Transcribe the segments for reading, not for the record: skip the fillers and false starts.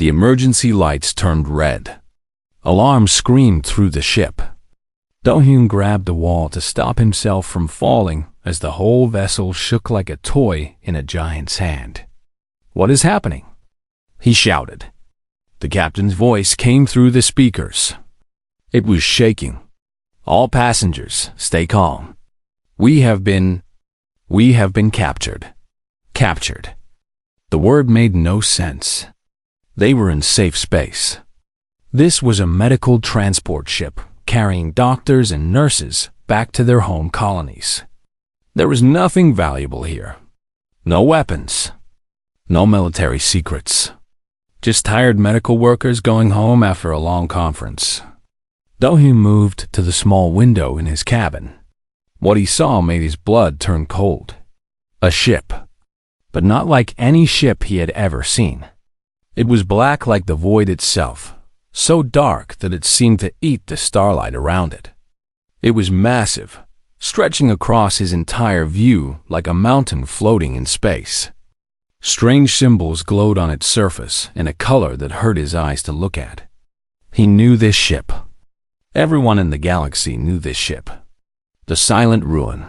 The emergency lights turned red. Alarms screamed through the ship. Do-hyun grabbed the wall to stop himself from falling as the whole vessel shook like a toy in a giant's hand. "What is happening?" he shouted. The captain's voice came through the speakers. It was shaking. "All passengers, stay calm. We have been captured." Captured. The word made no sense. They were in safe space. This was a medical transport ship carrying doctors and nurses back to their home colonies. There was nothing valuable here. No weapons. No military secrets. Just tired medical workers going home after a long conference. Do-hyun moved to the small window in his cabin. What he saw made his blood turn cold. A ship. But not like any ship he had ever seen. It was black like the void itself, so dark that it seemed to eat the starlight around it. It was massive, stretching across his entire view like a mountain floating in space. Strange symbols glowed on its surface in a color that hurt his eyes to look at. He knew this ship. Everyone in the galaxy knew this ship. The Silent Ruin.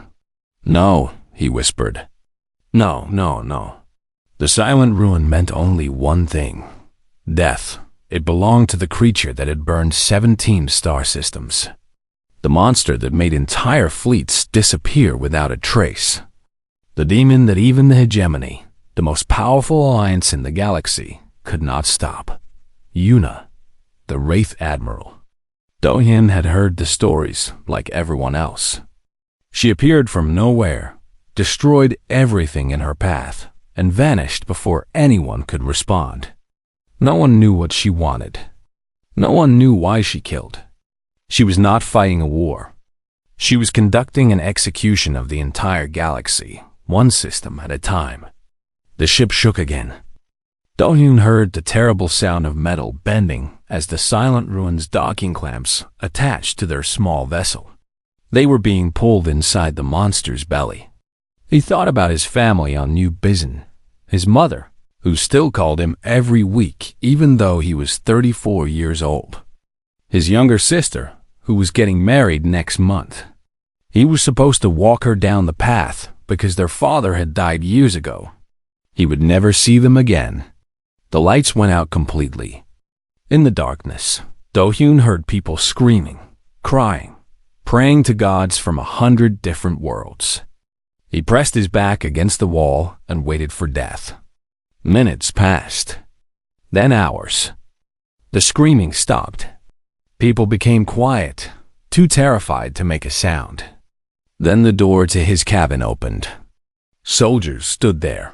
"No," he whispered. No. The Silent Ruin meant only one thing. Death. It belonged to the creature that had burned 17 star systems. The monster that made entire fleets disappear without a trace. The demon that even the hegemony, the most powerful alliance in the galaxy, could not stop. Yuna, the Wraith Admiral. Do-hyun had heard the stories like everyone else. She appeared from nowhere, destroyed everything in her path, and vanished before anyone could respond. No one knew what she wanted. No one knew why she killed. She was not fighting a war. She was conducting an execution of the entire galaxy, one system at a time. The ship shook again. Do-hyun heard the terrible sound of metal bending as the Silent Ruin's docking clamps attached to their small vessel. They were being pulled inside the monster's belly. He thought about his family on New Bizen, his mother, who still called him every week even though he was 34 years old. His younger sister, who was getting married next month. He was supposed to walk her down the path because their father had died years ago. He would never see them again. The lights went out completely. In the darkness, Do-hyun heard people screaming, crying, praying to gods from 100 different worlds. He pressed his back against the wall and waited for death. Minutes passed. Then hours. The screaming stopped. People became quiet, too terrified to make a sound. Then the door to his cabin opened. Soldiers stood there.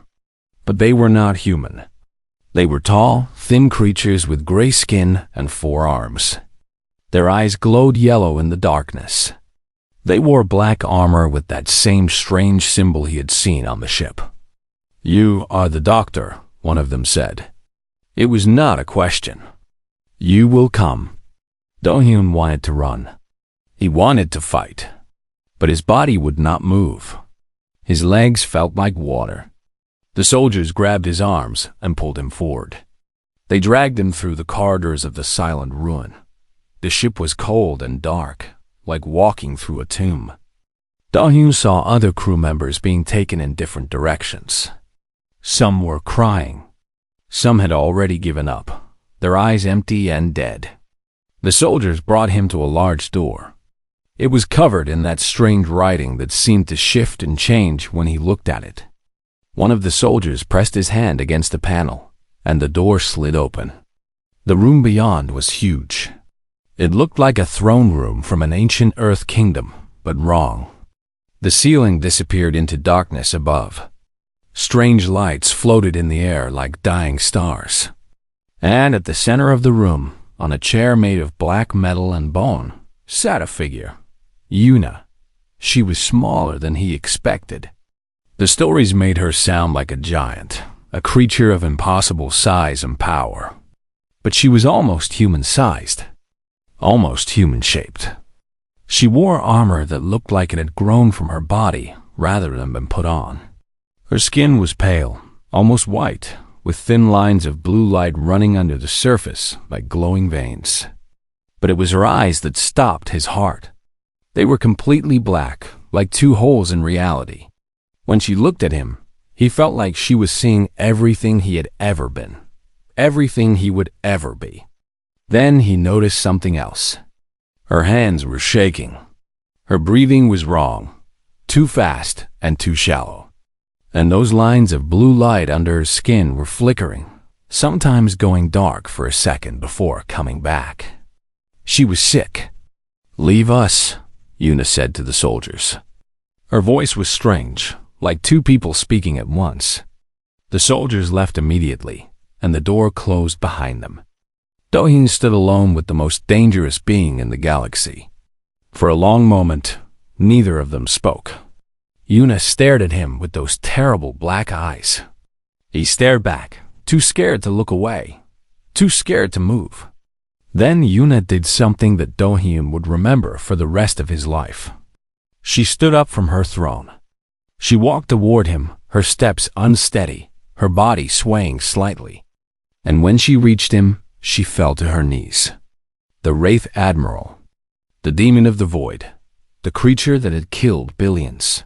But they were not human. They were tall, thin creatures with gray skin and 4 arms. Their eyes glowed yellow in the darkness. They wore black armor with that same strange symbol he had seen on the ship. "You are the doctor," one of them said. It was not a question. "You will come." Do-hyun wanted to run. He wanted to fight. But his body would not move. His legs felt like water. The soldiers grabbed his arms and pulled him forward. They dragged him through the corridors of the Silent Ruin. The ship was cold and dark, like walking through a tomb. Do-hyun saw other crew members being taken in different directions. Some were crying. Some had already given up, their eyes empty and dead. The soldiers brought him to a large door. It was covered in that strange writing that seemed to shift and change when he looked at it. One of the soldiers pressed his hand against the panel, and the door slid open. The room beyond was huge. It looked like a throne room from an ancient Earth kingdom, but wrong. The ceiling disappeared into darkness above. Strange lights floated in the air like dying stars. And at the center of the room, on a chair made of black metal and bone, sat a figure. Yuna. She was smaller than he expected. The stories made her sound like a giant, a creature of impossible size and power. But she was almost human-sized. Almost human-shaped. She wore armor that looked like it had grown from her body rather than been put on. Her skin was pale, almost white, with thin lines of blue light running under the surface like glowing veins. But it was her eyes that stopped his heart. They were completely black, like two holes in reality. When she looked at him, he felt like she was seeing everything he had ever been, everything he would ever be. Then he noticed something else. Her hands were shaking. Her breathing was wrong, too fast and too shallow. And those lines of blue light under her skin were flickering, sometimes going dark for a second before coming back. She was sick. "Leave us," Una said to the soldiers. Her voice was strange, like two people speaking at once. The soldiers left immediately, and the door closed behind them. Do-hyun stood alone with the most dangerous being in the galaxy. For a long moment, neither of them spoke. Una stared at him with those terrible black eyes. He stared back, too scared to look away, too scared to move. Then Una did something that Do-hyun would remember for the rest of his life. She stood up from her throne. She walked toward him, her steps unsteady, her body swaying slightly. And when she reached him, she fell to her knees. The Wraith Admiral, the demon of the void, the creature that had killed billions.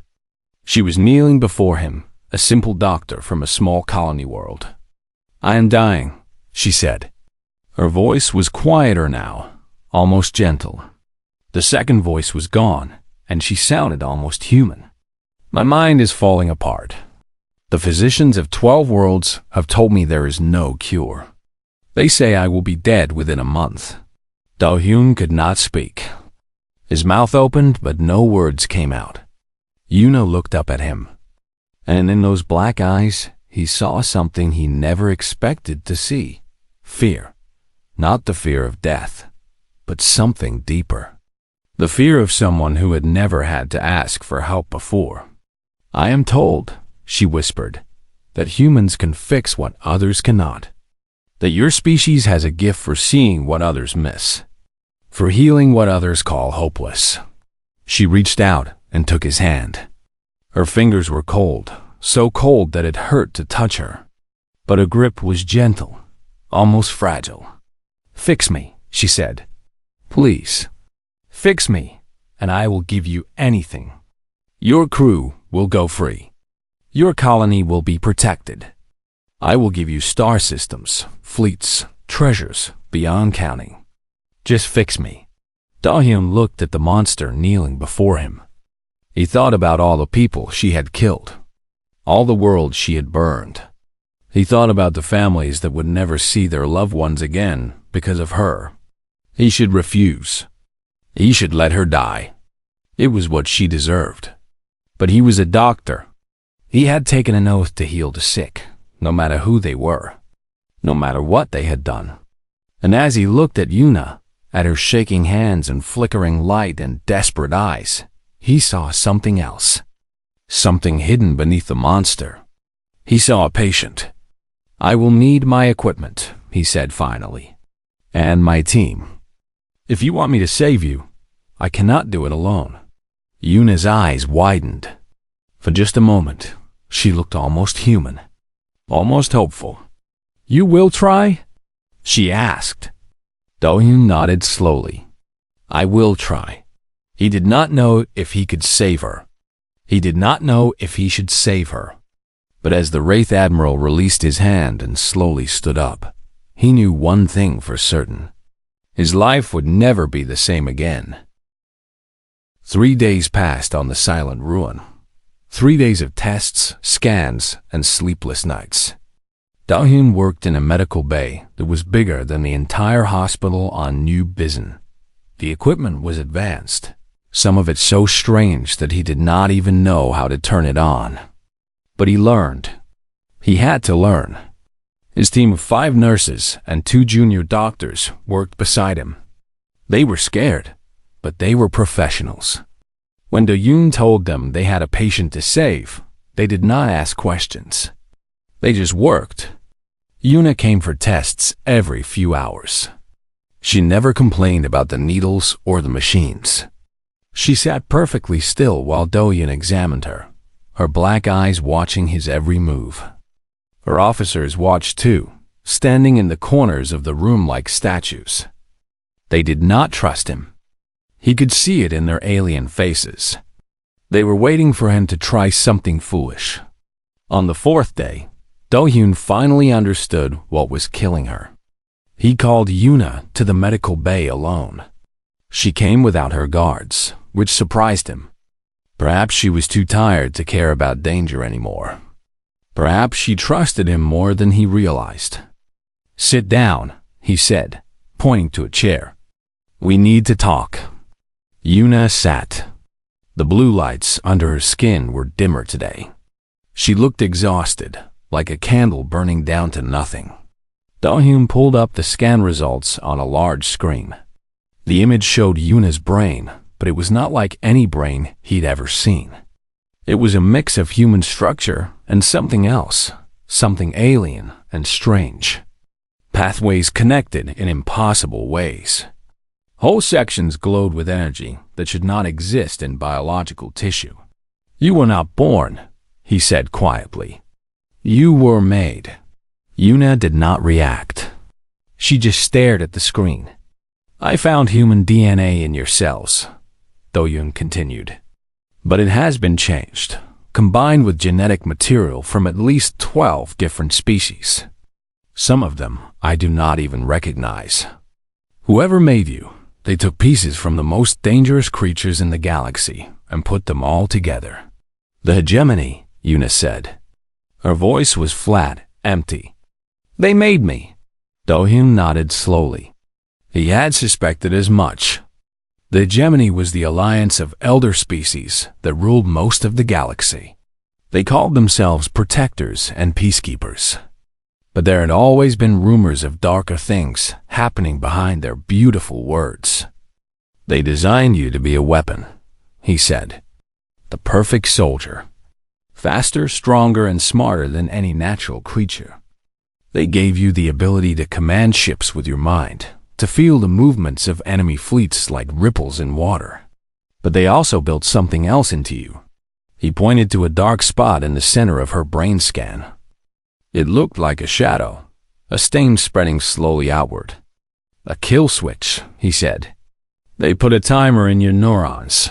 She was kneeling before him, a simple doctor from a small colony world. "I am dying," she said. Her voice was quieter now, almost gentle. The second voice was gone, and she sounded almost human. "My mind is falling apart. The physicians of 12 worlds have told me there is no cure. They say I will be dead within a month." Do-hyun could not speak. His mouth opened, but no words came out. Una looked up at him, and in those black eyes, he saw something he never expected to see. Fear. Not the fear of death, but something deeper. The fear of someone who had never had to ask for help before. "I am told," she whispered, "that humans can fix what others cannot. That your species has a gift for seeing what others miss, for healing what others call hopeless." She reached out and took his hand. Her fingers were cold, so cold that it hurt to touch her. But her grip was gentle, almost fragile. "Fix me," she said. "Please. Fix me, and I will give you anything. Your crew will go free. Your colony will be protected. I will give you star systems, fleets, treasures, beyond counting. Just fix me." Do-hyun looked at the monster kneeling before him. He thought about all the people she had killed, all the worlds she had burned. He thought about the families that would never see their loved ones again because of her. He should refuse. He should let her die. It was what she deserved. But he was a doctor. He had taken an oath to heal the sick, no matter who they were, no matter what they had done. And as he looked at Una, at her shaking hands and flickering light and desperate eyes, he saw something else. Something hidden beneath the monster. He saw a patient. "I will need my equipment," he said finally, "and my team. If you want me to save you, I cannot do it alone." Una's eyes widened. For just a moment, she looked almost human, almost hopeful. "You will try?" she asked. Do-hyun nodded slowly. "I will try." He did not know if he could save her. He did not know if he should save her. But as the Wraith Admiral released his hand and slowly stood up, he knew one thing for certain. His life would never be the same again. 3 days passed on the silent ruin. 3 days of tests, scans, and sleepless nights. Do-hyun worked in a medical bay that was bigger than the entire hospital on New Bizen. The equipment was advanced, some of it so strange that he did not even know how to turn it on. But he learned. He had to learn. His team of 5 nurses and 2 junior doctors worked beside him. They were scared, but they were professionals. When Do-hyun told them they had a patient to save, they did not ask questions. They just worked. Una came for tests every few hours. She never complained about the needles or the machines. She sat perfectly still while Do-hyun examined her, her black eyes watching his every move. Her officers watched too, standing in the corners of the room like statues. They did not trust him. He could see it in their alien faces. They were waiting for him to try something foolish. On the fourth day, Do-hyun finally understood what was killing her. He called Yuna to the medical bay alone. She came without her guards, which surprised him. Perhaps she was too tired to care about danger anymore. Perhaps she trusted him more than he realized. "Sit down," he said, pointing to a chair. "We need to talk." Yuna sat. The blue lights under her skin were dimmer today. She looked exhausted, like a candle burning down to nothing. Do-hyun pulled up the scan results on a large screen. The image showed Yuna's brain, but it was not like any brain he'd ever seen. It was a mix of human structure and something else, something alien and strange. Pathways connected in impossible ways. Whole sections glowed with energy that should not exist in biological tissue. "You were not born," he said quietly. "You were made." Yuna did not react. She just stared at the screen. "I found human DNA in your cells," Do-hyun continued. "But it has been changed, combined with genetic material from at least 12 different species. Some of them I do not even recognize. Whoever made you, they took pieces from the most dangerous creatures in the galaxy and put them all together." "The hegemony," Yuna said. Her voice was flat, empty. "They made me." Do-hyun nodded slowly. He had suspected as much. The hegemony was the alliance of elder species that ruled most of the galaxy. They called themselves protectors and peacekeepers. But there had always been rumors of darker things happening behind their beautiful words. "They designed you to be a weapon," he said. "The perfect soldier. Faster, stronger, and smarter than any natural creature. They gave you the ability to command ships with your mind, to feel the movements of enemy fleets like ripples in water. But they also built something else into you." He pointed to a dark spot in the center of her brain scan. It looked like a shadow, a stain spreading slowly outward. "A kill switch," he said. "They put a timer in your neurons.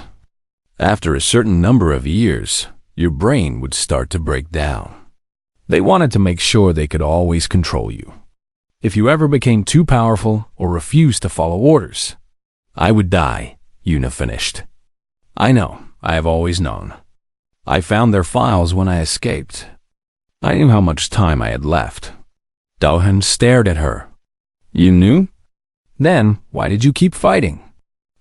After a certain number of years, your brain would start to break down. They wanted to make sure they could always control you. If you ever became too powerful or refused to follow orders, I would die," Yuna finished. "I know, I have always known. I found their files when I escaped. I knew how much time I had left." Do-hyun stared at her. "You knew? Then why did you keep fighting?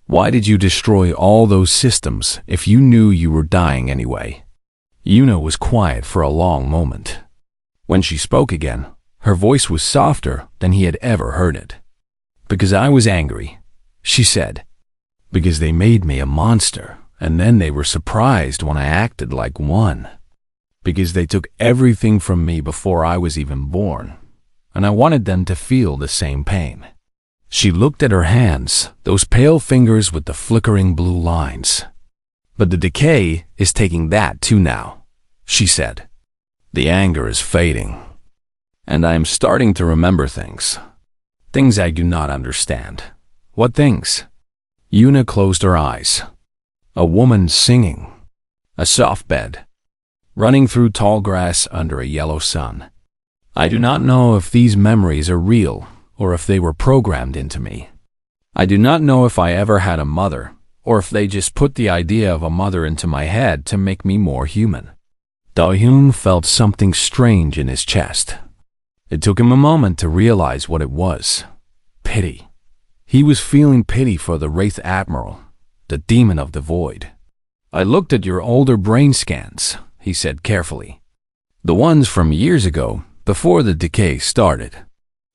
Why did you destroy all those systems if you knew you were dying anyway?" Yuna was quiet for a long moment. When she spoke again, her voice was softer than he had ever heard it. "Because I was angry," she said. "Because they made me a monster, and then they were surprised when I acted like one. Because they took everything from me before I was even born, and I wanted them to feel the same pain." She looked at her hands, those pale fingers with the flickering blue lines. "But the decay is taking that too now," she said. "The anger is fading. And I am starting to remember things. Things I do not understand." "What things?" Yuna closed her eyes. A woman singing. A soft bed. Running through tall grass under a yellow sun. "I do not know if these memories are real or if they were programmed into me. I do not know if I ever had a mother or if they just put the idea of a mother into my head to make me more human." Do-hyun felt something strange in his chest. It took him a moment to realize what it was. Pity. He was feeling pity for the Wraith Admiral, the demon of the void. "I looked at your older brain scans," he said carefully. "The ones from years ago, before the decay started.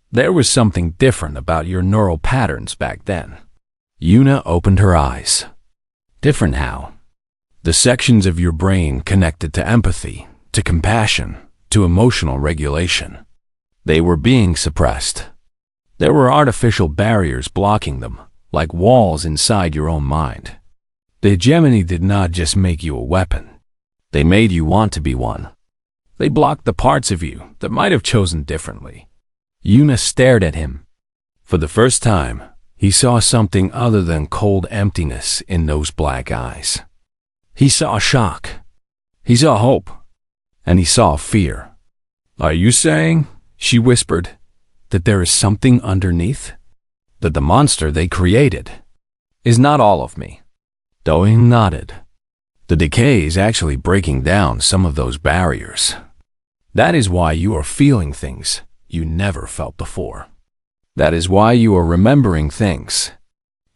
There was something different about your neural patterns back then." Yuna opened her eyes. "Different how?" "The sections of your brain connected to empathy, to compassion, to emotional regulation. They were being suppressed. There were artificial barriers blocking them, like walls inside your own mind. The hegemony did not just make you a weapon. They made you want to be one. They blocked the parts of you that might have chosen differently. Yuna stared at him. For the first time, he saw something other than cold emptiness in those black eyes. He saw shock. He saw hope. And he saw fear. "Are you saying," she whispered, "that there is something underneath? That the monster they created is not all of me?" Doing nodded. "The decay is actually breaking down some of those barriers. That is why you are feeling things you never felt before. That is why you are remembering things.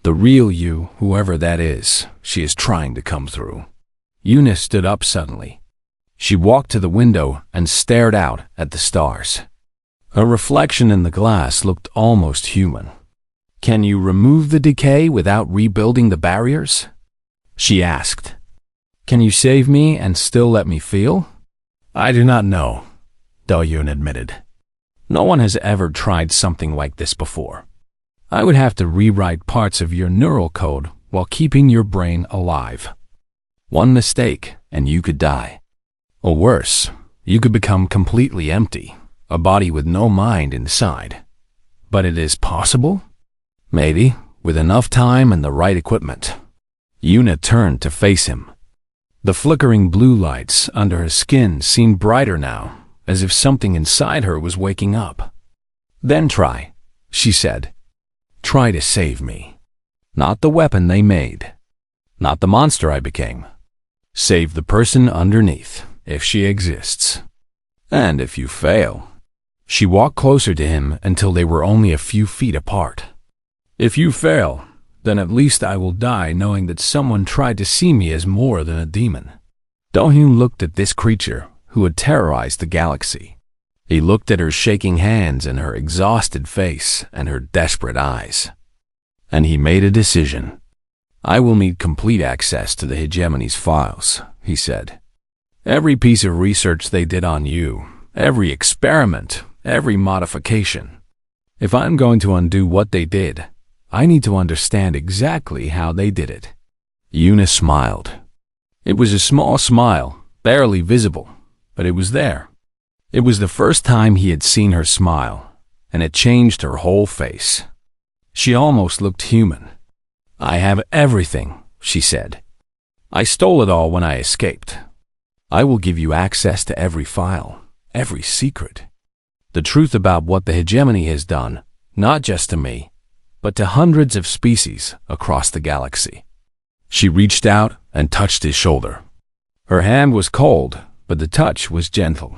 The real you, whoever that is, she is trying to come through." Yuna stood up suddenly. She walked to the window and stared out at the stars. Her reflection in the glass looked almost human. "Can you remove the decay without rebuilding the barriers?" she asked. "Can you save me and still let me feel?" "I do not know," Doyun admitted. "No one has ever tried something like this before. I would have to rewrite parts of your neural code while keeping your brain alive. One mistake and you could die. Or worse, you could become completely empty, a body with no mind inside. But it is possible? Maybe, with enough time and the right equipment." Yuna turned to face him. The flickering blue lights under her skin seemed brighter now, as if something inside her was waking up. "Then try," she said. "Try to save me. Not the weapon they made. Not the monster I became. Save the person underneath, if she exists. And if you fail..." She walked closer to him until they were only a few feet apart. "If you fail, then at least I will die knowing that someone tried to see me as more than a demon." Dohyun looked at this creature who had terrorized the galaxy. He looked at her shaking hands and her exhausted face and her desperate eyes. And he made a decision. "I will need complete access to the hegemony's files," he said. "Every piece of research they did on you, every experiment, every modification. If I'm going to undo what they did, I need to understand exactly how they did it." Yuna smiled. It was a small smile, barely visible, but it was there. It was the first time he had seen her smile, and it changed her whole face. She almost looked human. "I have everything," she said. "I stole it all when I escaped. I will give you access to every file, every secret. The truth about what the hegemony has done, not just to me, but to hundreds of species across the galaxy." She reached out and touched his shoulder. Her hand was cold, but the touch was gentle.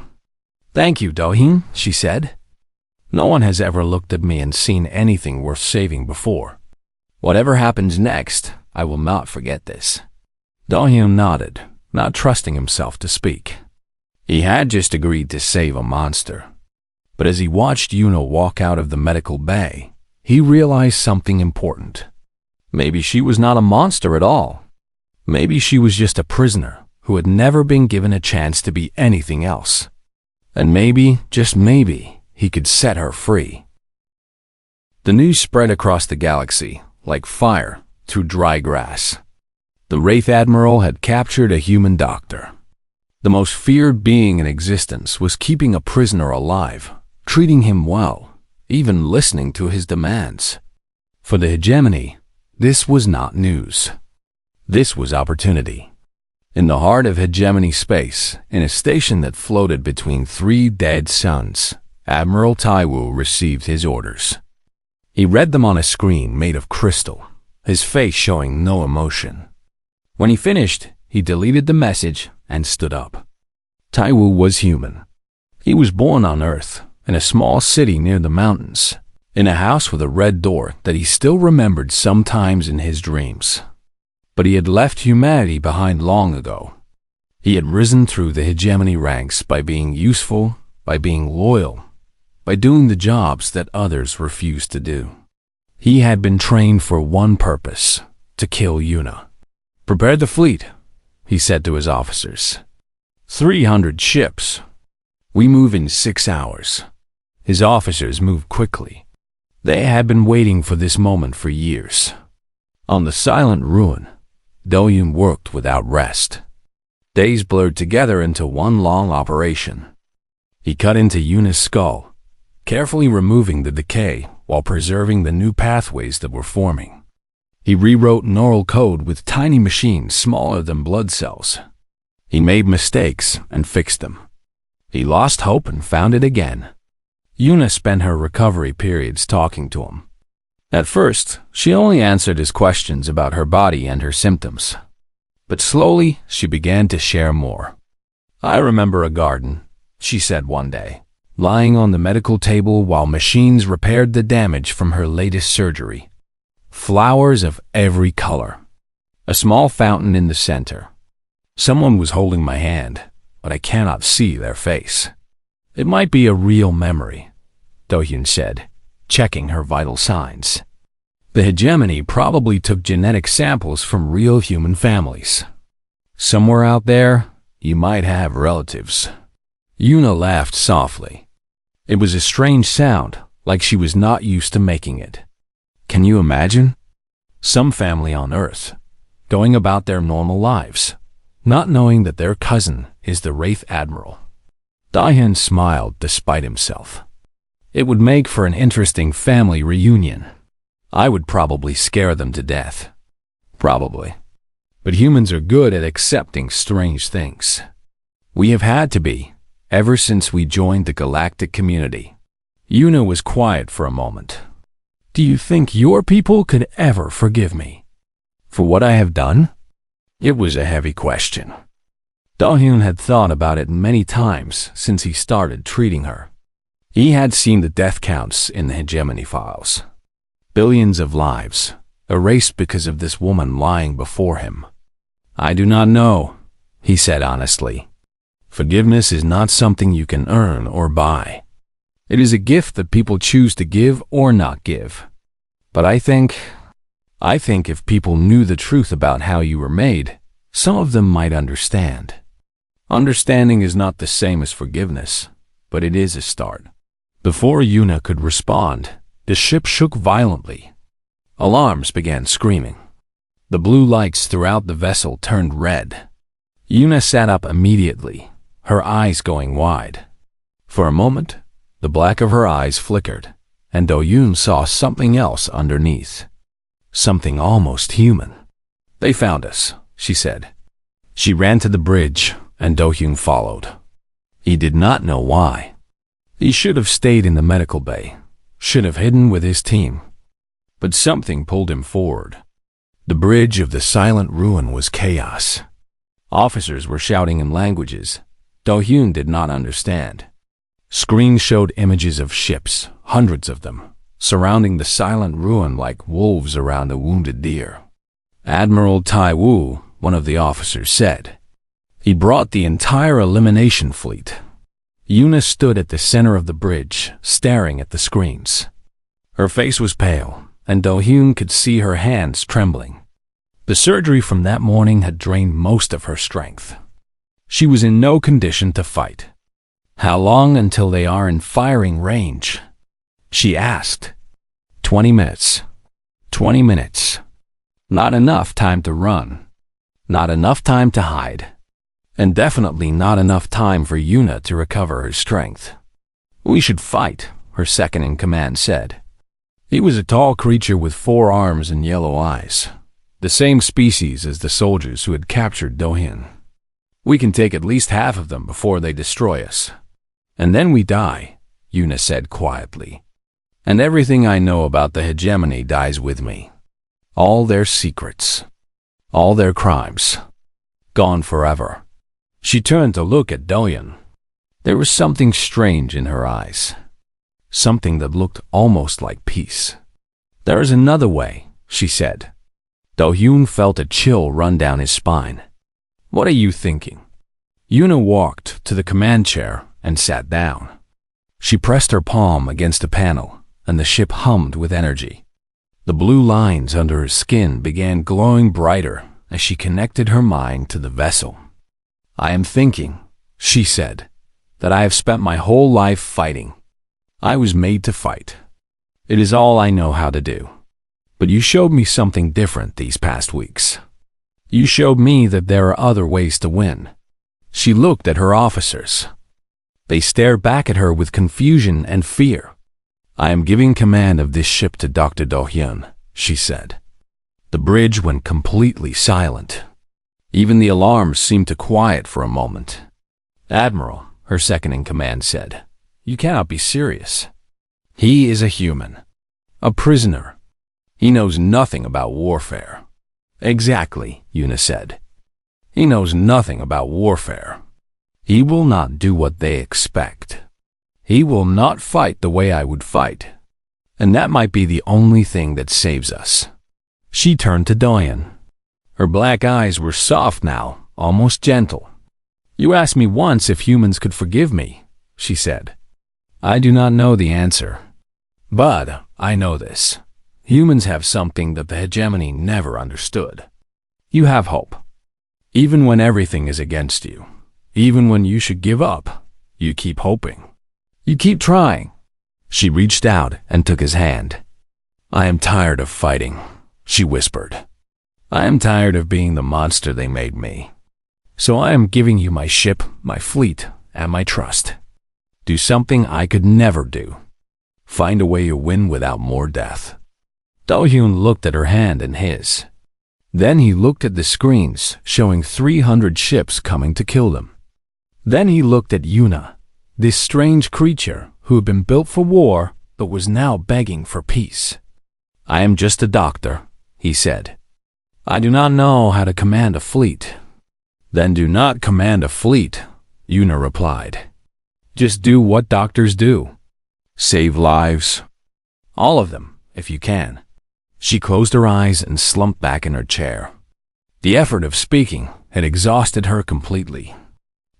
"Thank you, Dohyun," she said. "No one has ever looked at me and seen anything worth saving before. Whatever happens next, I will not forget this." Dohyun nodded, not trusting himself to speak. He had just agreed to save a monster. But as he watched Yuna walk out of the medical bay, he realized something important. Maybe she was not a monster at all. Maybe she was just a prisoner who had never been given a chance to be anything else. And maybe, just maybe, he could set her free. The news spread across the galaxy, like fire through dry grass. The Wraith Admiral had captured a human doctor. The most feared being in existence was keeping a prisoner alive, treating him well, even listening to his demands. For the hegemony, this was not news. This was opportunity. In the heart of hegemony space, in a station that floated between three dead suns, Admiral Taiwu received his orders. He read them on a screen made of crystal, his face showing no emotion. When he finished, he deleted the message and stood up. Taiwu was human. He was born on Earth, in a small city near the mountains, in a house with a red door that he still remembered sometimes in his dreams. But he had left humanity behind long ago. He had risen through the hegemony ranks by being useful, by being loyal, by doing the jobs that others refused to do. He had been trained for one purpose, to kill Yuna. "Prepare the fleet," he said to his officers. 300 ships. We move in 6 hours. His officers moved quickly. They had been waiting for this moment for years. On the silent ruin, Dohyun worked without rest. Days blurred together into one long operation. He cut into Yuna's skull, carefully removing the decay while preserving the new pathways that were forming. He rewrote neural code with tiny machines smaller than blood cells. He made mistakes and fixed them. He lost hope and found it again. Yuna spent her recovery periods talking to him. At first, she only answered his questions about her body and her symptoms. But slowly, she began to share more. "I remember a garden," she said one day, lying on the medical table while machines repaired the damage from her latest surgery. Flowers of every color. A small fountain in the center. Someone was holding my hand, but I cannot see their face. "It might be a real memory," Do-hyun said, checking her vital signs. "The hegemony probably took genetic samples from real human families. Somewhere out there, you might have relatives." Yuna laughed softly. It was a strange sound, like she was not used to making it. Can you imagine? Some family on Earth, going about their normal lives, not knowing that their cousin is the Wraith Admiral. Do-hyun smiled despite himself. It would make for an interesting family reunion. I would probably scare them to death. Probably. But humans are good at accepting strange things. We have had to be, ever since we joined the galactic community. Yuna was quiet for a moment. "Do you think your people could ever forgive me for what I have done?" It was a heavy question. Do-hyun had thought about it many times since he started treating her. He had seen the death counts in the hegemony files. Billions of lives, erased because of this woman lying before him. "I do not know," he said honestly. "Forgiveness is not something you can earn or buy. It is a gift that people choose to give or not give. But I think if people knew the truth about how you were made, some of them might understand. Understanding is not the same as forgiveness, but it is a start." Before Yuna could respond, the ship shook violently. Alarms began screaming. The blue lights throughout the vessel turned red. Yuna sat up immediately, her eyes going wide. For a moment, the black of her eyes flickered, and Do-hyun saw something else underneath. Something almost human. "They found us," she said. She ran to the bridge, and Do-hyun followed. He did not know why. He should have stayed in the medical bay, should have hidden with his team. But something pulled him forward. The bridge of the silent ruin was chaos. Officers were shouting in languages Do-hyun did not understand. Screens showed images of ships, hundreds of them, surrounding the silent ruin like wolves around a wounded deer. "Admiral Tai-woo," one of the officers said. "He brought the entire elimination fleet." Yuna stood at the center of the bridge, staring at the screens. Her face was pale, and Do-hyun could see her hands trembling. The surgery from that morning had drained most of her strength. She was in no condition to fight. "How long until they are in firing range?" she asked. 20 minutes. 20 minutes. Not enough time to run. Not enough time to hide. And definitely not enough time for Yuna to recover her strength. "We should fight," her second-in-command said. He was a tall creature with 4 arms and yellow eyes, the same species as the soldiers who had captured Do-hyun. "We can take at least half of them before they destroy us. And then we die," Yuna said quietly. "And everything I know about the hegemony dies with me. All their secrets. All their crimes. Gone forever." She turned to look at Do-hyun. There was something strange in her eyes. Something that looked almost like peace. "There is another way," she said. Do-hyun felt a chill run down his spine. "What are you thinking?" Yuna walked to the command chair and sat down. She pressed her palm against a panel, and the ship hummed with energy. The blue lines under her skin began glowing brighter as she connected her mind to the vessel. "I am thinking," she said, "that I have spent my whole life fighting. I was made to fight. It is all I know how to do. But you showed me something different these past weeks. You showed me that there are other ways to win." She looked at her officers. They stared back at her with confusion and fear. "I am giving command of this ship to Dr. Do-hyun," she said. The bridge went completely silent. Even the alarms seemed to quiet for a moment. "Admiral," her second-in-command said, "you cannot be serious. He is a human, a prisoner. He knows nothing about warfare." "Exactly," Yuna said. "He knows nothing about warfare. He will not do what they expect. He will not fight the way I would fight. And that might be the only thing that saves us." She turned to Do-hyun. Her black eyes were soft now, almost gentle. "You asked me once if humans could forgive me," she said. "I do not know the answer. But I know this. Humans have something that the hegemony never understood. You have hope. Even when everything is against you, even when you should give up, you keep hoping. You keep trying." She reached out and took his hand. "I am tired of fighting," she whispered. "I am tired of being the monster they made me. So I am giving you my ship, my fleet, and my trust. Do something I could never do. Find a way to win without more death." Do-hyun looked at her hand in his. Then he looked at the screens showing 300 ships coming to kill them. Then he looked at Yuna, this strange creature who had been built for war but was now begging for peace. "I am just a doctor," he said. "I do not know how to command a fleet." "Then do not command a fleet," Yuna replied. "Just do what doctors do. Save lives. All of them, if you can." She closed her eyes and slumped back in her chair. The effort of speaking had exhausted her completely.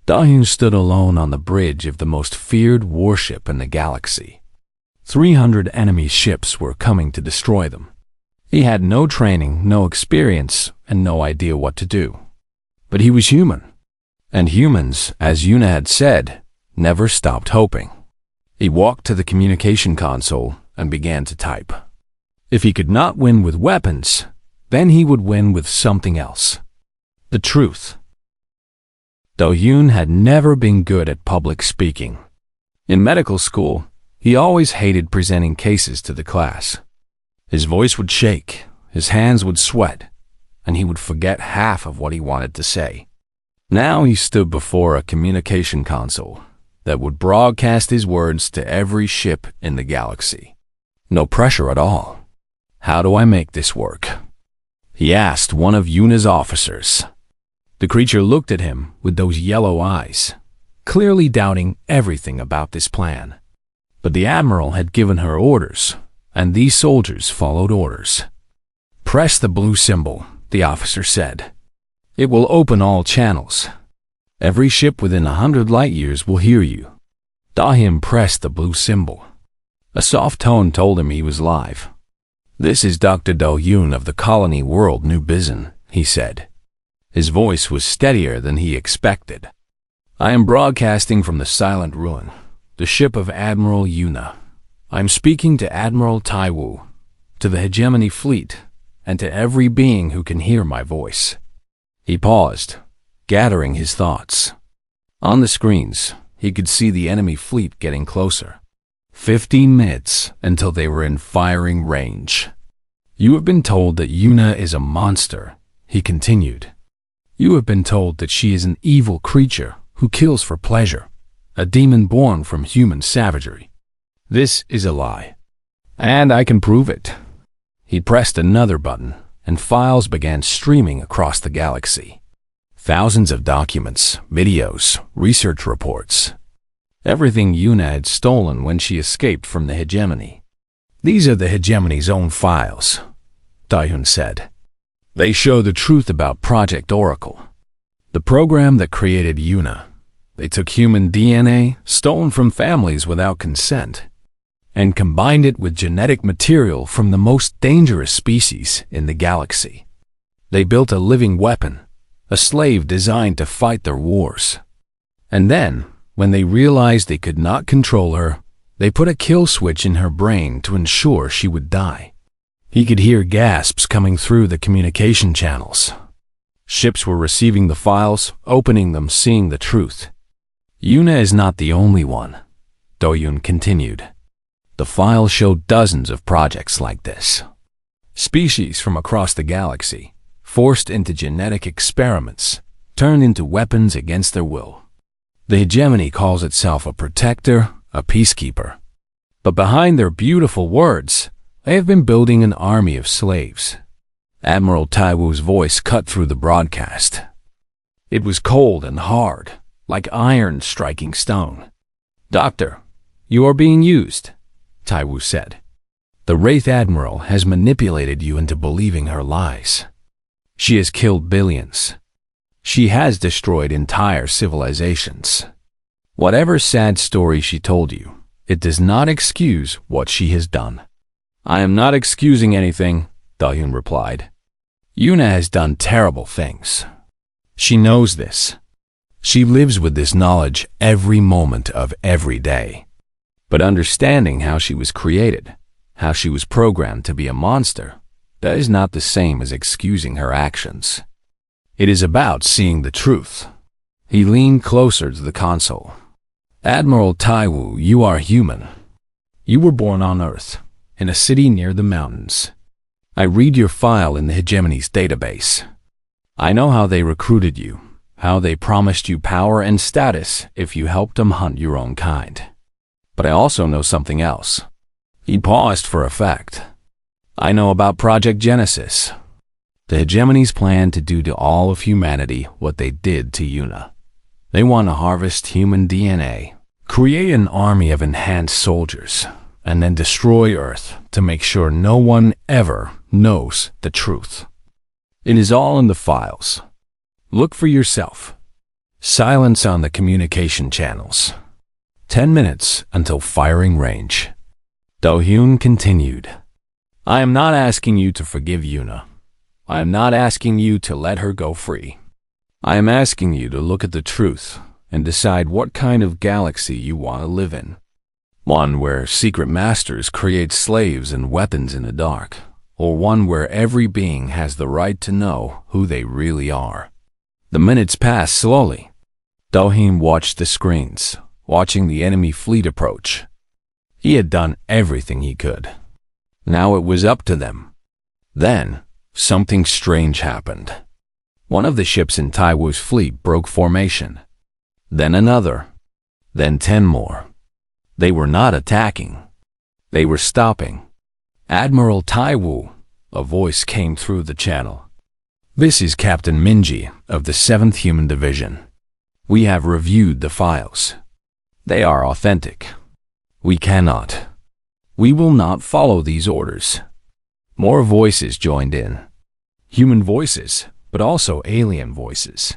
Do-hyun stood alone on the bridge of the most feared warship in the galaxy. 300 enemy ships were coming to destroy them. He had no training, no experience, and no idea what to do. But he was human. And humans, as Yuna had said, never stopped hoping. He walked to the communication console and began to type. If he could not win with weapons, then he would win with something else. The truth. Do-hyun had never been good at public speaking. In medical school, he always hated presenting cases to the class. His voice would shake, his hands would sweat, and he would forget half of what he wanted to say. Now he stood before a communication console that would broadcast his words to every ship in the galaxy. No pressure at all. "How do I make this work?" he asked one of Yuna's officers. The creature looked at him with those yellow eyes, clearly doubting everything about this plan. But the admiral had given her orders, and these soldiers followed orders. "Press the blue symbol," the officer said. "It will open all channels. Every ship within 100 light years will hear you." Do-hyun pressed the blue symbol. A soft tone told him he was live. "This is Dr. Do-hyun of the colony world New Bizen," he said. His voice was steadier than he expected. "I am broadcasting from the Silent Ruin, the ship of Admiral Yuna. I am speaking to Admiral Taiwu, to the Hegemony Fleet, and to every being who can hear my voice." He paused, gathering his thoughts. On the screens, he could see the enemy fleet getting closer. 15 minutes until they were in firing range. "You have been told that Yuna is a monster," he continued. "You have been told that she is an evil creature who kills for pleasure, a demon born from human savagery. This is a lie, and I can prove it." He pressed another button, and files began streaming across the galaxy. Thousands of documents, videos, research reports. Everything Yuna had stolen when she escaped from the hegemony. "These are the hegemony's own files," Do-hyun said. "They show the truth about Project Oracle, the program that created Yuna. They took human DNA, stolen from families without consent, and combined it with genetic material from the most dangerous species in the galaxy. They built a living weapon, a slave designed to fight their wars. And then, when they realized they could not control her, they put a kill switch in her brain to ensure she would die." He could hear gasps coming through the communication channels. Ships were receiving the files, opening them, seeing the truth. Yuna is not the only one, Do-Yun continued. The file showed dozens of projects like this. Species from across the galaxy, forced into genetic experiments, turned into weapons against their will. The hegemony calls itself a protector, a peacekeeper. But behind their beautiful words, they have been building an army of slaves. Admiral Taiwu's voice cut through the broadcast. It was cold and hard, like iron striking stone. "Doctor, you are being used," Taiwu said. "The Wraith Admiral has manipulated you into believing her lies. She has killed billions. She has destroyed entire civilizations. Whatever sad story she told you, it does not excuse what she has done." "I am not excusing anything," Do-Yun replied. "Yuna has done terrible things. She knows this. She lives with this knowledge every moment of every day. But understanding how she was created, how she was programmed to be a monster, that is not the same as excusing her actions. It is about seeing the truth." He leaned closer to the console. "Admiral Taiwu, you are human. You were born on Earth, in a city near the mountains. I read your file in the hegemony's database. I know how they recruited you, how they promised you power and status if you helped them hunt your own kind. But I also know something else." He paused for effect. "I know about Project Genesis. The hegemony's plan to do to all of humanity what they did to Yuna. They want to harvest human DNA, create an army of enhanced soldiers, and then destroy Earth to make sure no one ever knows the truth. It is all in the files. Look for yourself. Silence on the communication channels. 10 minutes until firing range." Do-Hyun continued. "I am not asking you to forgive Yuna. I am not asking you to let her go free. I am asking you to look at the truth and decide what kind of galaxy you want to live in. One where secret masters create slaves and weapons in the dark, or one where every being has the right to know who they really are." The minutes passed slowly. Do-Hyun watched the screens, watching the enemy fleet approach. He had done everything he could. Now it was up to them. Then, something strange happened. One of the ships in Taiwu's fleet broke formation. Then another. Then 10 more. They were not attacking. They were stopping. "Admiral Taiwu," a voice came through the channel. "This is Captain Minji of the 7th Human Division. We have reviewed the files. They are authentic. We will not follow these orders." More voices joined in. Human voices, but also alien voices.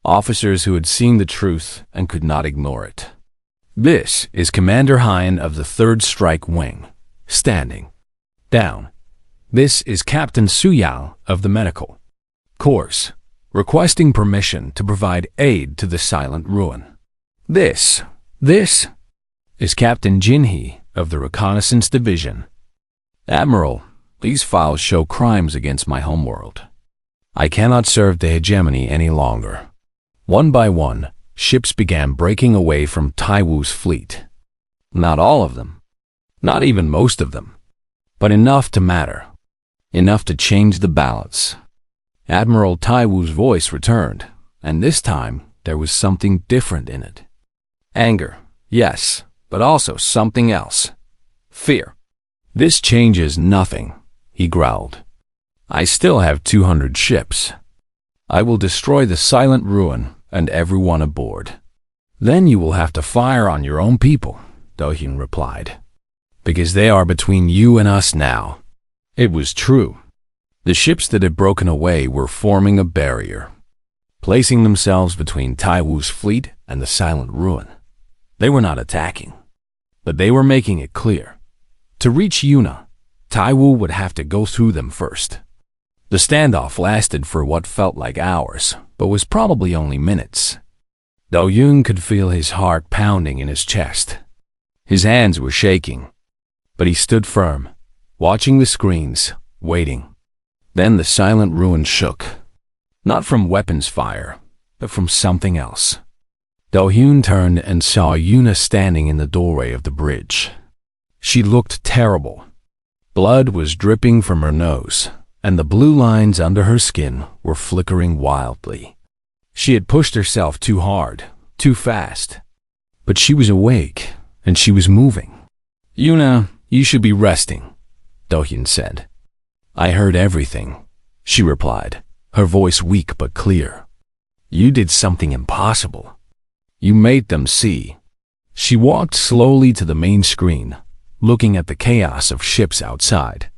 Officers who had seen the truth and could not ignore it. "This is Commander Hyan of the 3rd Strike Wing, standing. Down. This is Captain Suyao of the Medical Corps, requesting permission to provide aid to the Silent Ruin. This is Captain Jinhee of the Reconnaissance Division. Admiral, these files show crimes against my homeworld. I cannot serve the hegemony any longer." One by one, ships began breaking away from Taiwu's fleet. Not all of them, not even most of them, but enough to matter, enough to change the balance. Admiral Taiwu's voice returned, and this time there was something different in it. Anger, yes, but also something else. Fear. "This changes nothing," he growled. "I still have 200 ships. I will destroy the Silent Ruin and everyone aboard." "Then you will have to fire on your own people," Do-Hyun replied. "Because they are between you and us now." It was true. The ships that had broken away were forming a barrier, placing themselves between Taiwu's fleet and the Silent Ruin. They were not attacking, but they were making it clear. To reach Yuna, Taiwu would have to go through them first. The standoff lasted for what felt like hours, but was probably only minutes. Do-Yun could feel his heart pounding in his chest. His hands were shaking, but he stood firm, watching the screens, waiting. Then the Silent Ruin shook, not from weapons fire, but from something else. Do-hyun turned and saw Yuna standing in the doorway of the bridge. She looked terrible. Blood was dripping from her nose, and the blue lines under her skin were flickering wildly. She had pushed herself too hard, too fast. But she was awake, and she was moving. "Yuna, you should be resting," Do-hyun said. "I heard everything," she replied, her voice weak but clear. "You did something impossible. You made them see." She walked slowly to the main screen, looking at the chaos of ships outside.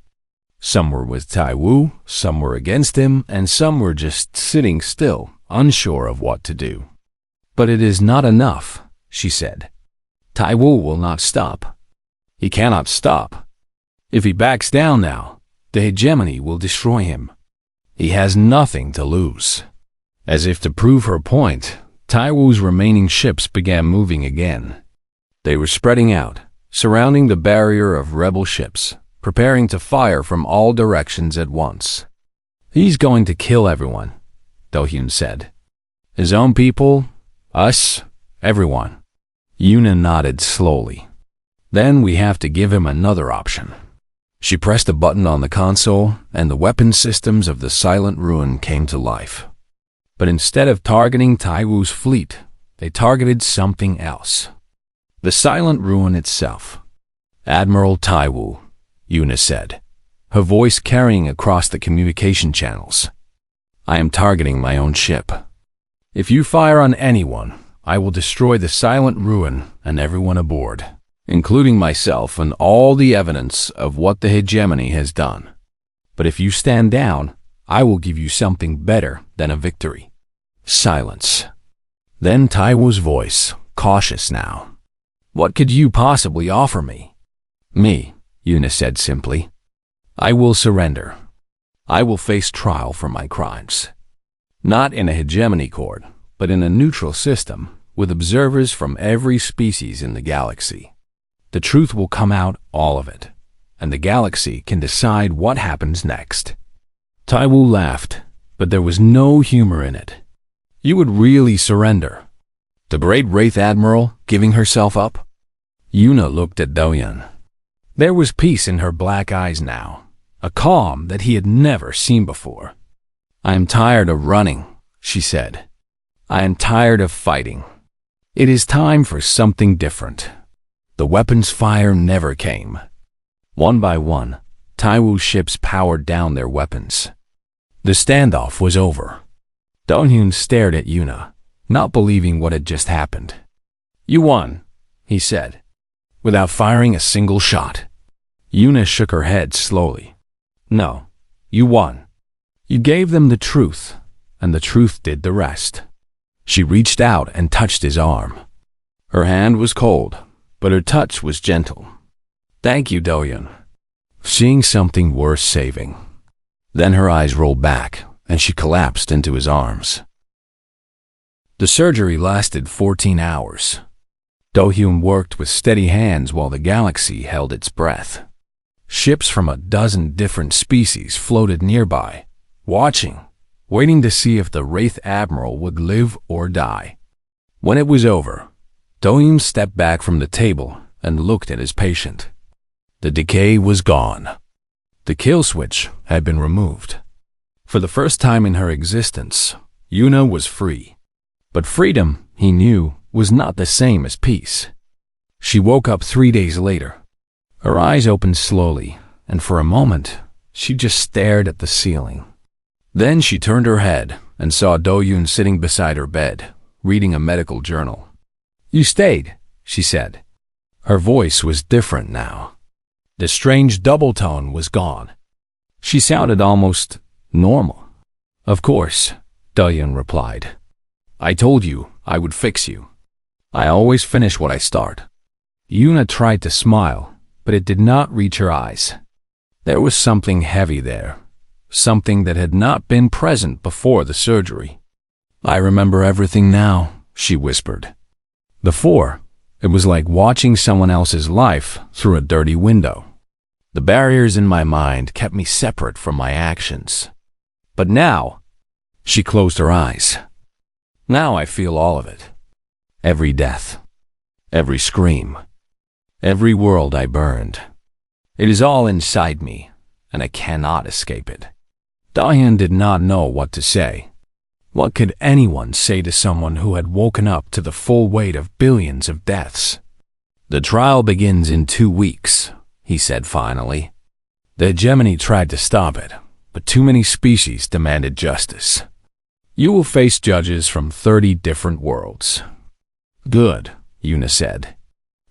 Some were with Taiwu, some were against him, and some were just sitting still, unsure of what to do. "But it is not enough," she said. "Taiwu will not stop. He cannot stop. If he backs down now, the hegemony will destroy him. He has nothing to lose." As if to prove her point, Taiwu's remaining ships began moving again. They were spreading out, surrounding the barrier of rebel ships, preparing to fire from all directions at once. "He's going to kill everyone," Do-hyun said. "His own people, us, everyone." Yuna nodded slowly. "Then we have to give him another option." She pressed a button on the console, and the weapon systems of the Silent Ruin came to life. But instead of targeting Taiwu's fleet, they targeted something else. The Silent Ruin itself. "Admiral Taiwu," Yuna said, her voice carrying across the communication channels. "I am targeting my own ship. If you fire on anyone, I will destroy the Silent Ruin and everyone aboard, including myself and all the evidence of what the hegemony has done. But if you stand down, I will give you something better than a victory." Silence. Then Taiwu's voice, cautious now. "What could you possibly offer me?" "Me," Yuna said simply. "I will surrender. I will face trial for my crimes. Not in a hegemony court, but in a neutral system, with observers from every species in the galaxy. The truth will come out, all of it, and the galaxy can decide what happens next." Taiwu laughed, but there was no humor in it. "You would really surrender? The great Wraith Admiral giving herself up?" Yuna looked at Do-hyun. There was peace in her black eyes now, a calm that he had never seen before. "I am tired of running," she said. "I am tired of fighting. It is time for something different." The weapons fire never came. One by one, Taiwu's ships powered down their weapons. The standoff was over. Do-hyun stared at Yuna, not believing what had just happened. "You won," he said, without firing a single shot. Yuna shook her head slowly. "No, you won. You gave them the truth, and the truth did the rest." She reached out and touched his arm. Her hand was cold, but her touch was gentle. "Thank you, Do-hyun. Seeing something worth saving." Then her eyes rolled back, and she collapsed into his arms. The surgery lasted 14 hours. Do-hyun worked with steady hands while the galaxy held its breath. Ships from a dozen different species floated nearby, watching, waiting to see if the Wraith Admiral would live or die. When it was over, Do-hyun stepped back from the table and looked at his patient. The decay was gone. The kill switch had been removed. For the first time in her existence, Yuna was free. But freedom, he knew, was not the same as peace. She woke up 3 days later. Her eyes opened slowly, and for a moment, she just stared at the ceiling. Then she turned her head and saw Do-hyun sitting beside her bed, reading a medical journal. "You stayed," she said. Her voice was different now. The strange double tone was gone. She sounded almost normal. "Of course," Do-hyun replied. "I told you I would fix you. I always finish what I start." Yuna tried to smile, but it did not reach her eyes. There was something heavy there, something that had not been present before the surgery. "I remember everything now," she whispered. Before, it was like watching someone else's life through a dirty window. The barriers in my mind kept me separate from my actions. But now, she closed her eyes. "Now I feel all of it. Every death, every scream, every world I burned. It is all inside me, and I cannot escape it. Diane did not know what to say. What could anyone say to someone who had woken up to the full weight of billions of deaths? "The trial begins in 2 weeks," he said finally. The hegemony tried to stop it, but too many species demanded justice. "You will face judges from 30 different worlds." "Good," Una said.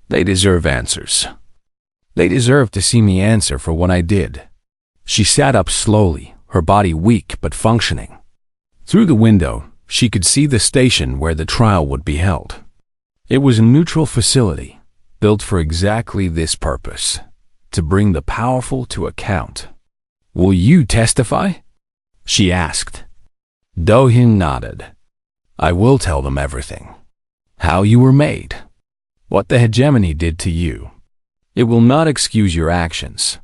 "They deserve answers. They deserve to see me answer for what I did." She sat up slowly, her body weak but functioning. Through the window, she could see the station where the trial would be held. It was a neutral facility, built for exactly this purpose, to bring the powerful to account. "Will you testify?" she asked. Do-hyun nodded. "I will tell them everything. How you were made. What the hegemony did to you. It will not excuse your actions,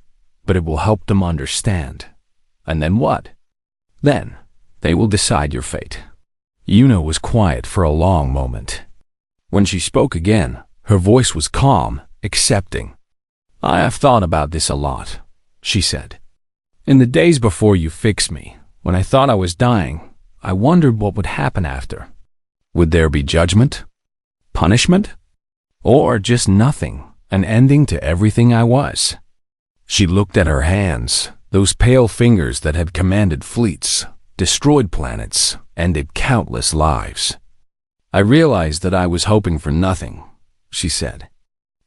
but it will help them understand. And then what? Then they will decide your fate." Una was quiet for a long moment. When she spoke again, her voice was calm, accepting. "I have thought about this a lot," she said. "In the days before you fixed me, when I thought I was dying, I wondered what would happen after. Would there be judgment? Punishment? Or just nothing, an ending to everything I was?" She looked at her hands, those pale fingers that had commanded fleets, destroyed planets, ended countless lives. "I realized that I was hoping for nothing," she said.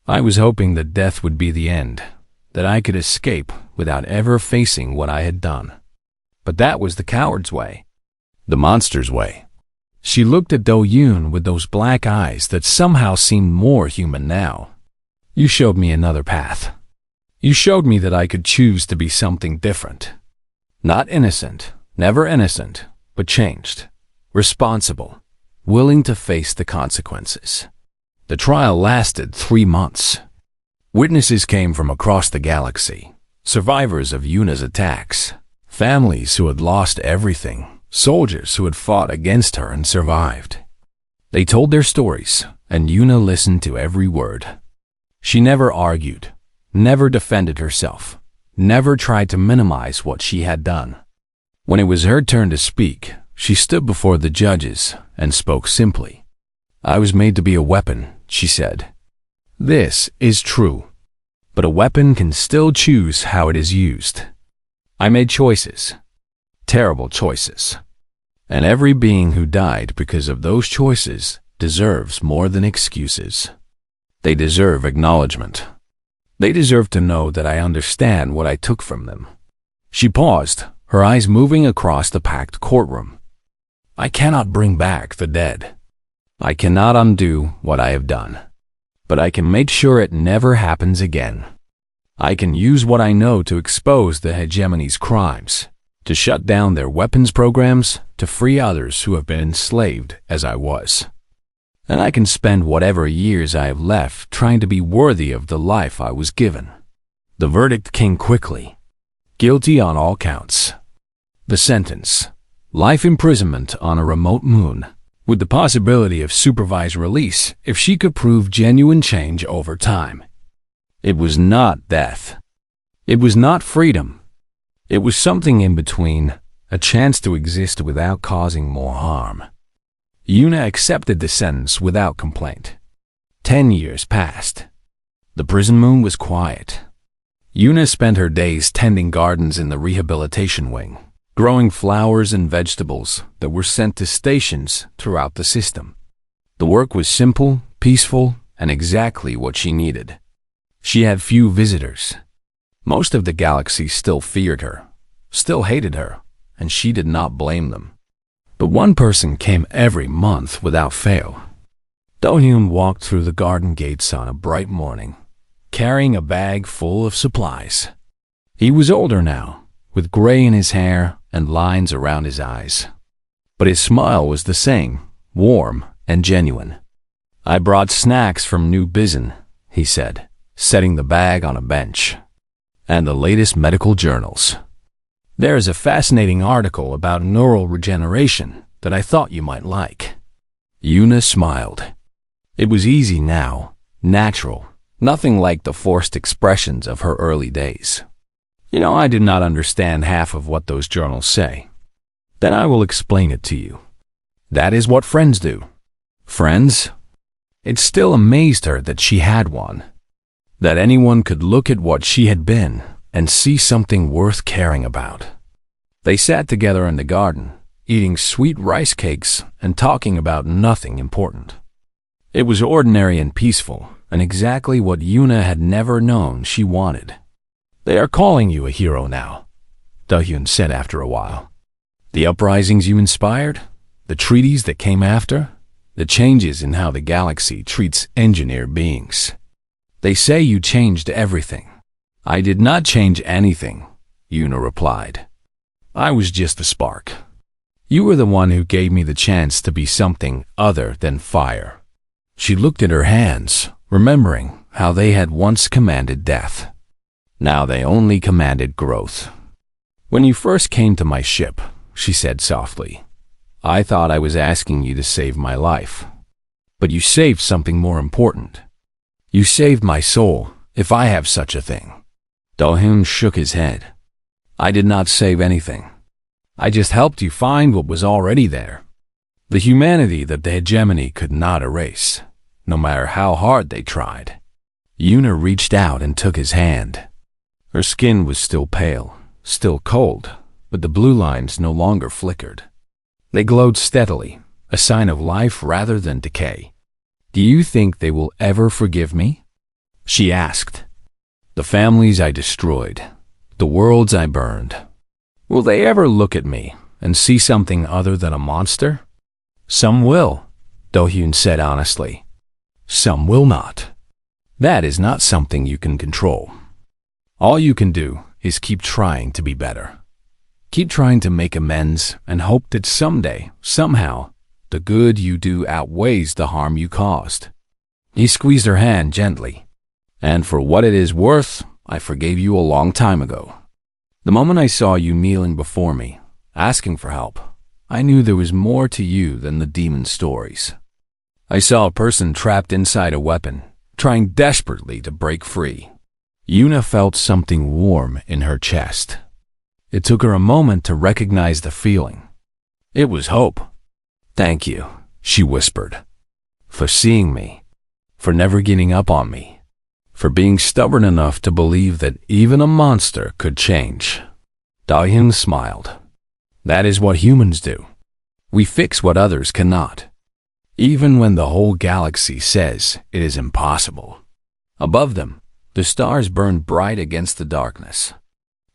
"I was hoping that death would be the end, that I could escape without ever facing what I had done. But that was the coward's way, the monster's way." She looked at Do-hyun with those black eyes that somehow seemed more human now. "You showed me another path. You showed me that I could choose to be something different. Not innocent, never innocent, but changed, responsible, willing to face the consequences." The trial lasted 3 months. Witnesses came from across the galaxy, survivors of Una's attacks, families who had lost everything, soldiers who had fought against her and survived. They told their stories, and Una listened to every word. She never argued, never defended herself, never tried to minimize what she had done. When it was her turn to speak, she stood before the judges and spoke simply. "I was made to be a weapon," she said. "This is true. But a weapon can still choose how it is used. I made choices. Terrible choices. And every being who died because of those choices deserves more than excuses. They deserve acknowledgement. They deserve to know that I understand what I took from them." She paused, her eyes moving across the packed courtroom. "I cannot bring back the dead. I cannot undo what I have done. But I can make sure it never happens again. I can use what I know to expose the hegemony's crimes, to shut down their weapons programs, to free others who have been enslaved as I was. And I can spend whatever years I have left trying to be worthy of the life I was given." The verdict came quickly. Guilty on all counts. The sentence: life imprisonment on a remote moon, with the possibility of supervised release if she could prove genuine change over time. It was not death. It was not freedom. It was something in between, a chance to exist without causing more harm. Una accepted the sentence without complaint. 10 years passed. The prison moon was quiet. Una spent her days tending gardens in the rehabilitation wing, growing flowers and vegetables that were sent to stations throughout the system. The work was simple, peaceful, and exactly what she needed. She had few visitors. Most of the galaxy still feared her, still hated her, and she did not blame them. But one person came every month without fail. Do-hyun walked through the garden gates on a bright morning, carrying a bag full of supplies. He was older now, with gray in his hair and lines around his eyes. But his smile was the same, warm and genuine. "I brought snacks from New Bizen," he said, setting the bag on a bench. "And the latest medical journals. There is a fascinating article about neural regeneration that I thought you might like." Una smiled. It was easy now, natural, nothing like the forced expressions of her early days. I did not understand half of what those journals say. Then I will explain it to you. That is what friends do. Friends? It still amazed her that she had one. That anyone could look at what she had been and see something worth caring about. They sat together in the garden, eating sweet rice cakes and talking about nothing important. It was ordinary and peaceful, and exactly what Yuna had never known she wanted. They are calling you a hero now, Do-hyun said after a while. The uprisings you inspired, the treaties that came after, the changes in how the galaxy treats engineered beings. They say you changed everything. I did not change anything, Yuna replied. I was just a spark. You were the one who gave me the chance to be something other than fire. She looked at her hands, remembering how they had once commanded death. Now they only commanded growth. When you first came to my ship, she said softly, I thought I was asking you to save my life. But you saved something more important. You saved my soul, if I have such a thing. Do-hyun shook his head. I did not save anything. I just helped you find what was already there. The humanity that the hegemony could not erase, no matter how hard they tried. Yuna reached out and took his hand. Her skin was still pale, still cold, but the blue lines no longer flickered. They glowed steadily, a sign of life rather than decay. Do you think they will ever forgive me? She asked. The families I destroyed, the worlds I burned. Will they ever look at me and see something other than a monster? Some will, Do-hyun said honestly. Some will not. That is not something you can control. All you can do is keep trying to be better. Keep trying to make amends and hope that someday, somehow, the good you do outweighs the harm you caused. He squeezed her hand gently. And for what it is worth, I forgave you a long time ago. The moment I saw you kneeling before me, asking for help, I knew there was more to you than the demon stories. I saw a person trapped inside a weapon, trying desperately to break free. Yuna felt something warm in her chest. It took her a moment to recognize the feeling. It was hope. Thank you, she whispered, for seeing me, for never giving up on me, for being stubborn enough to believe that even a monster could change. Do-hyun smiled. That is what humans do. We fix what others cannot, even when the whole galaxy says it is impossible. Above them, the stars burned bright against the darkness.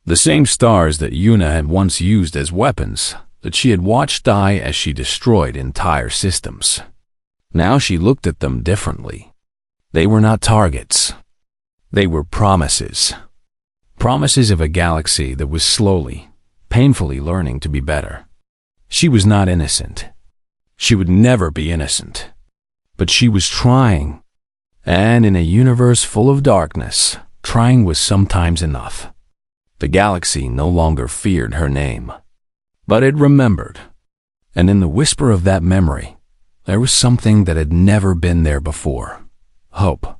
The same stars that Yuna had once used as weapons, that she had watched die as she destroyed entire systems. Now she looked at them differently. They were not targets. They were promises. Promises of a galaxy that was slowly, painfully learning to be better. She was not innocent. She would never be innocent. But she was trying. And in a universe full of darkness, trying was sometimes enough. The galaxy no longer feared her name. But it remembered. And in the whisper of that memory, there was something that had never been there before. Hope.